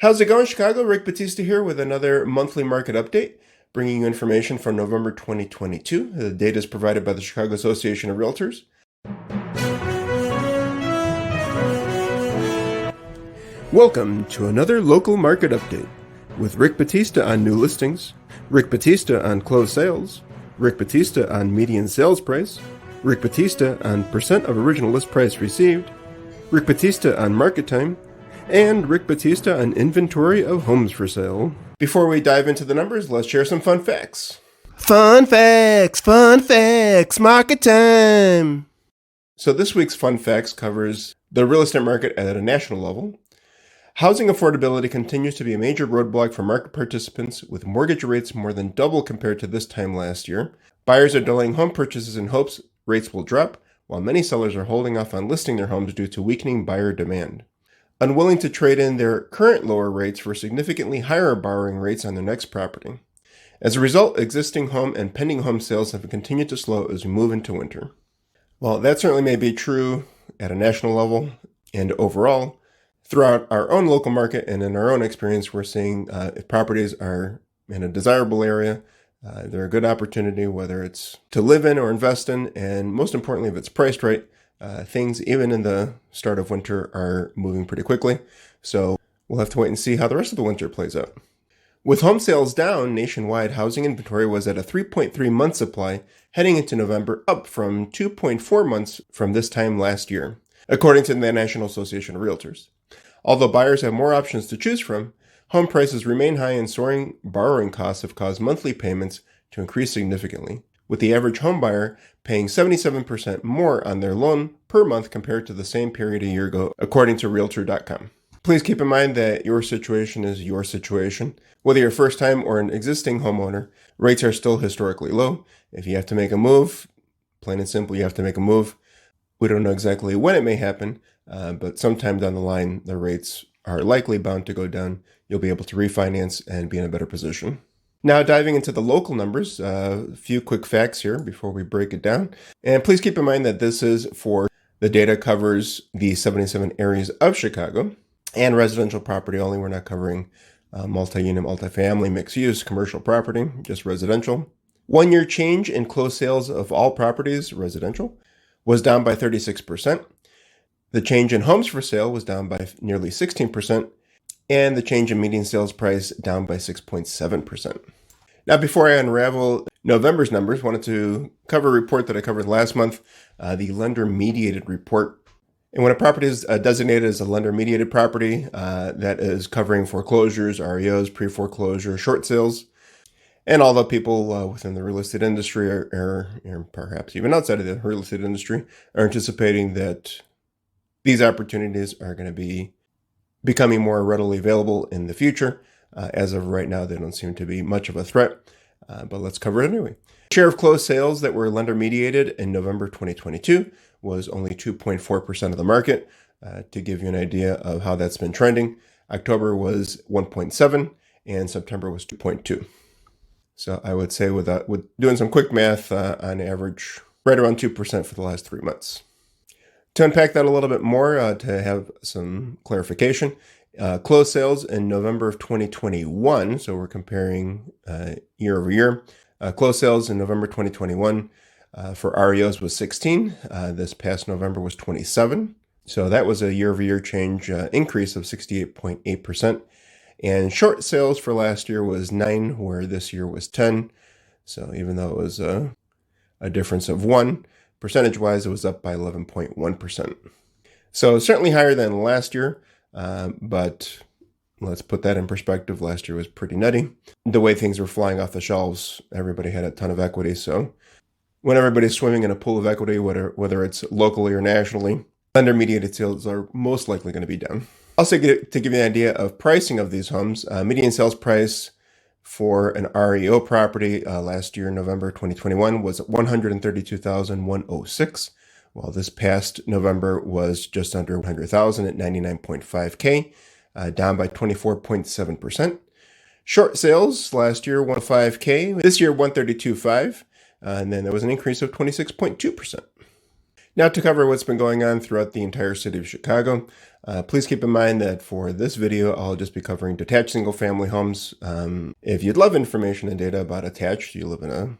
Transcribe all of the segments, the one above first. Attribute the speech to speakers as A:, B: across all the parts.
A: How's it going, Chicago? Rick Batista here with another monthly market update, bringing you information from November 2022. The data is provided by the Chicago Association of Realtors. Welcome to another local market update with Rick Batista on new listings, Rick Batista on closed sales, Rick Batista on median sales price, Rick Batista on percent of original list price received, Rick Batista on market time, and Rick Batista on inventory of homes for sale. Before we dive into the numbers, let's share some fun facts. Fun facts, market time. So this week's fun facts covers the real estate market at a national level. Housing affordability continues to be a major roadblock for market participants, with mortgage rates more than double compared to this time last year. Buyers are delaying home purchases in hopes rates will drop, while many sellers are holding off on listing their homes due to weakening buyer demand. Unwilling to trade in their current lower rates for significantly higher borrowing rates on their next property. As a result, existing home and pending home sales have continued to slow as we move into winter. While that certainly may be true at a national level and overall, throughout our own local market and in our own experience, we're seeing if properties are in a desirable area, they're a good opportunity, whether it's to live in or invest in, and most importantly, if it's priced right, things, even in the start of winter, are moving pretty quickly. So we'll have to wait and see how the rest of the winter plays out. With home sales down, nationwide housing inventory was at a 3.3 month supply heading into November, up from 2.4 months from this time last year, according to the National Association of Realtors. Although buyers have more options to choose from, home prices remain high and soaring borrowing costs have caused monthly payments to increase significantly, with the average home buyer paying 77% more on their loan per month compared to the same period a year ago, according to Realtor.com. Please keep in mind that your situation is your situation. Whether you're a first-time or an existing homeowner, rates are still historically low. If you have to make a move, plain and simple, you have to make a move. We don't know exactly when it may happen, but sometime down the line, the rates are likely bound to go down. You'll be able to refinance and be in a better position. Now diving into the local numbers, a few quick facts here before we break it down. And please keep in mind that this is for the data covers the 77 areas of Chicago and residential property only. We're not covering multi-unit, multifamily, mixed-use, commercial property, just residential. 1 year change in closed sales of all properties, residential, was down by 36%. The change in homes for sale was down by nearly 16%. And the change in median sales price down by 6.7%. Now, before I unravel November's numbers, I wanted to cover a report that I covered last month, the lender-mediated report. And when a property is designated as a lender-mediated property, that is covering foreclosures, REOs, pre-foreclosure, short sales, and all the people within the real estate industry, or perhaps even outside of the real estate industry, are anticipating that these opportunities are going to be becoming more readily available in the future. As of right now, they don't seem to be much of a threat, but let's cover it anyway. Share of closed sales that were lender mediated in November 2022 was only 2.4% of the market. To give you an idea of how that's been trending, October was 1.7 and September was 2.2. So I would say with doing some quick math, on average, right around 2% for the last 3 months. To unpack that a little bit more, to have some clarification, closed sales in November of 2021, so we're comparing year over year. Closed sales in November 2021 for REOs was 16. This past November was 27. So that was a year over year change increase of 68.8%. And short sales for last year was 9, where this year was 10. So even though it was a difference of 1, percentage-wise, it was up by 11.1%. So certainly higher than last year, but let's put that in perspective. Last year was pretty nutty. The way things were flying off the shelves, everybody had a ton of equity. So when everybody's swimming in a pool of equity, whether it's locally or nationally, lender-mediated sales are most likely going to be down. Also, to give you an idea of pricing of these homes, median sales price for an REO property last year, November 2021, was $132,106, while this past November was just under $100,000 at $99.5K, down by 24.7%. Short sales last year, $105K, this year $132.5, and then there was an increase of 26.2%. Now to cover what's been going on throughout the entire city of Chicago, please keep in mind that for this video, I'll just be covering detached single-family homes. If you'd love information and data about attached, you live in a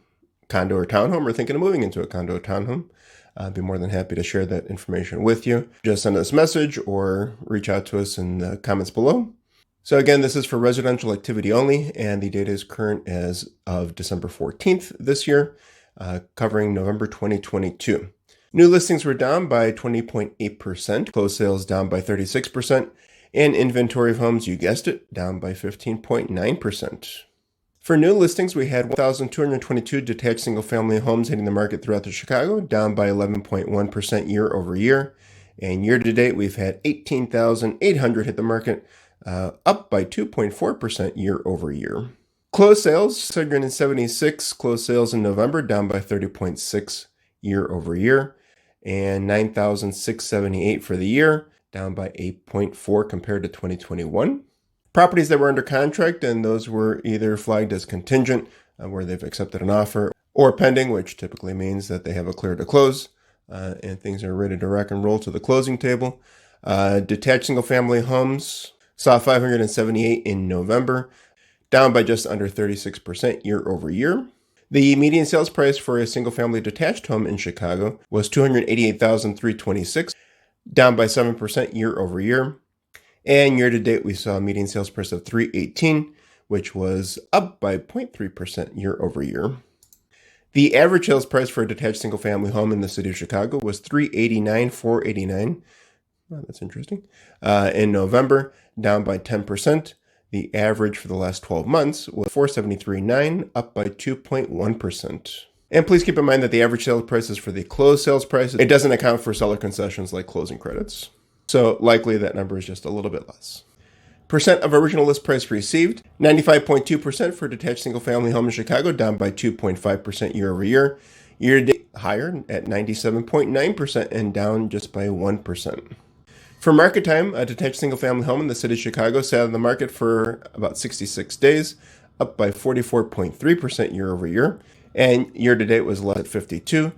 A: condo or townhome or thinking of moving into a condo or townhome, I'd be more than happy to share that information with you. Just send us a message or reach out to us in the comments below. So again, this is for residential activity only, and the data is current as of December 14th this year, covering November 2022. New listings were down by 20.8%, closed sales down by 36%, and inventory of homes, you guessed it, down by 15.9%. For new listings, we had 1,222 detached single-family homes hitting the market throughout the Chicago, down by 11.1% year over year. And year to date, we've had 18,800 hit the market, up by 2.4% year over year. Closed sales, 676 closed sales in November, down by 30.6% year over year, and 9,678 for the year, down by 8.4% compared to 2021. Properties that were under contract, and those were either flagged as contingent, where they've accepted an offer, or pending, which typically means that they have a clear to close, and things are ready to rock and roll to the closing table. Detached single-family homes saw 578 in November, down by just under 36% year over year. The median sales price for a single-family detached home in Chicago was $288,326, down by 7% year over year. And year to date, we saw a median sales price of $318,000, which was up by 0.3% year over year. The average sales price for a detached single-family home in the city of Chicago was $389,489. Well, that's interesting. In November, down by 10%. The average for the last 12 months was $473,900, up by 2.1%. And please keep in mind that the average sales price is for the closed sales price. It doesn't account for seller concessions like closing credits. So likely that number is just a little bit less. Percent of original list price received, 95.2% for detached single-family home in Chicago, down by 2.5% year over year. Year to date, higher at 97.9% and down just by 1%. For market time, a detached single-family home in the city of Chicago sat on the market for about 66 days, up by 44.3% year over year. And year to date was less at 52,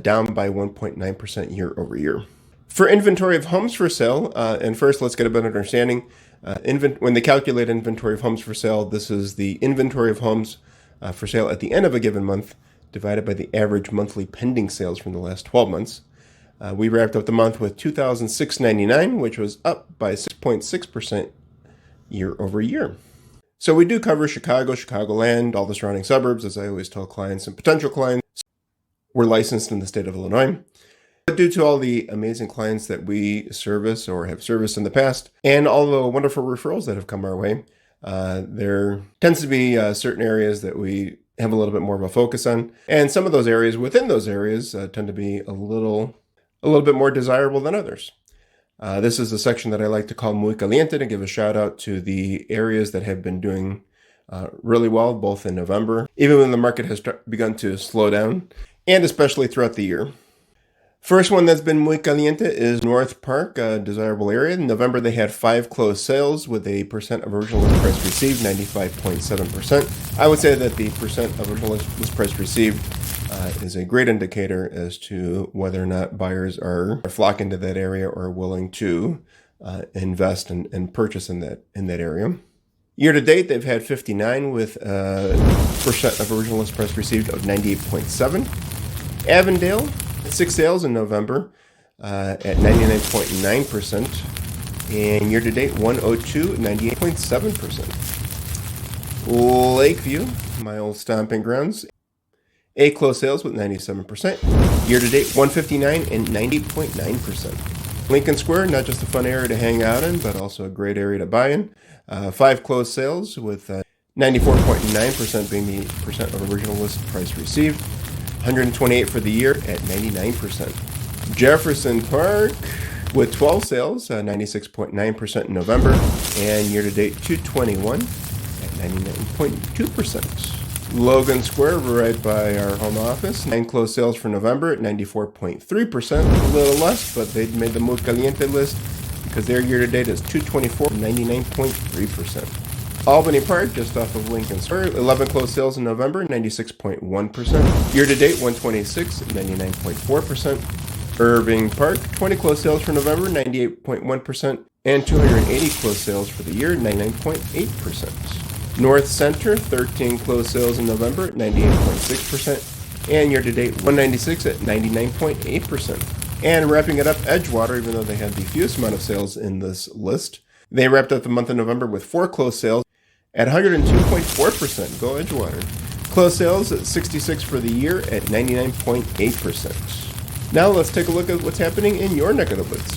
A: down by 1.9% year over year. For inventory of homes for sale, and first let's get a better understanding. When they calculate inventory of homes for sale, this is the inventory of homes for sale at the end of a given month divided by the average monthly pending sales from the last 12 months. We wrapped up the month with 2,699, which was up by 6.6% year over year. So we do cover Chicago, Chicagoland, all the surrounding suburbs, as I always tell clients and potential clients. We're licensed in the state of Illinois. But due to all the amazing clients that we service or have serviced in the past, and all the wonderful referrals that have come our way, there tends to be certain areas that we have a little bit more of a focus on. And some of those areas within those areas tend to be a little bit more desirable than others. This is a section that I like to call Muy Caliente, to give a shout out to the areas that have been doing really well, both in November, even when the market has begun to slow down, and especially throughout the year. First one that's been muy caliente is North Park, a desirable area. In November, they had 5 closed sales with a percent of original list price received, 95.7%. I would say that the percent of original list price received is a great indicator as to whether or not buyers are flocking to that area or willing to invest and purchase in that area. Year to date, they've had 59 with a percent of original list price received of 98.7. Avondale, 6 sales in November at 99.9%. And year to date, 102, 98.7%. Lakeview, my old stomping grounds, 8 closed sales with 97%. Year to date, 159 and 90.9%. Lincoln Square, not just a fun area to hang out in, but also a great area to buy in. 5 closed sales with 94.9% being the percent of original list price received. 128 for the year at 99%. Jefferson Park with 12 sales, 96.9% in November, and year-to-date 221 at 99.2%. Logan Square, right by our home office, 9 closed sales for November at 94.3%, a little less, but they made the Muy Caliente list because their year-to-date is 224, 99.3%. Albany Park, just off of Lincoln Square, 11 closed sales in November, 96.1%. Year-to-date, 126, 99.4%. Irving Park, 20 closed sales for November, 98.1%, and 280 closed sales for the year, 99.8%. North Center, 13 closed sales in November, 98.6%, and year-to-date 196 at 99.8%. And wrapping it up, Edgewater, even though they had the fewest amount of sales in this list, they wrapped up the month of November with 4 closed sales at 102.4%. Go Edgewater. Closed sales at 66 for the year at 99.8%. Now let's take a look at what's happening in your neck of the woods.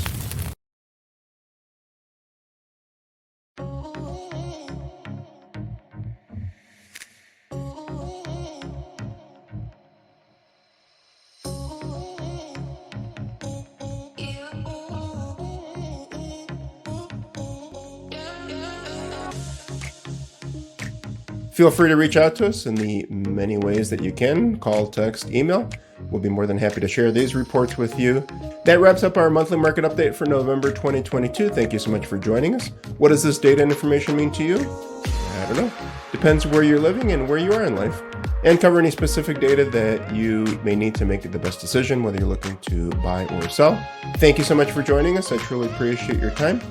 A: Feel free to reach out to us in the many ways that you can. Call, text, email. We'll be more than happy to share these reports with you. That wraps up our monthly market update for November 2022. Thank you so much for joining us. What does this data and information mean to you? I don't know. Depends where you're living and where you are in life. And cover any specific data that you may need to make the best decision, whether you're looking to buy or sell. Thank you so much for joining us. I truly appreciate your time.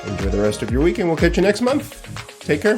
A: Enjoy the rest of your week, and we'll catch you next month. Take care.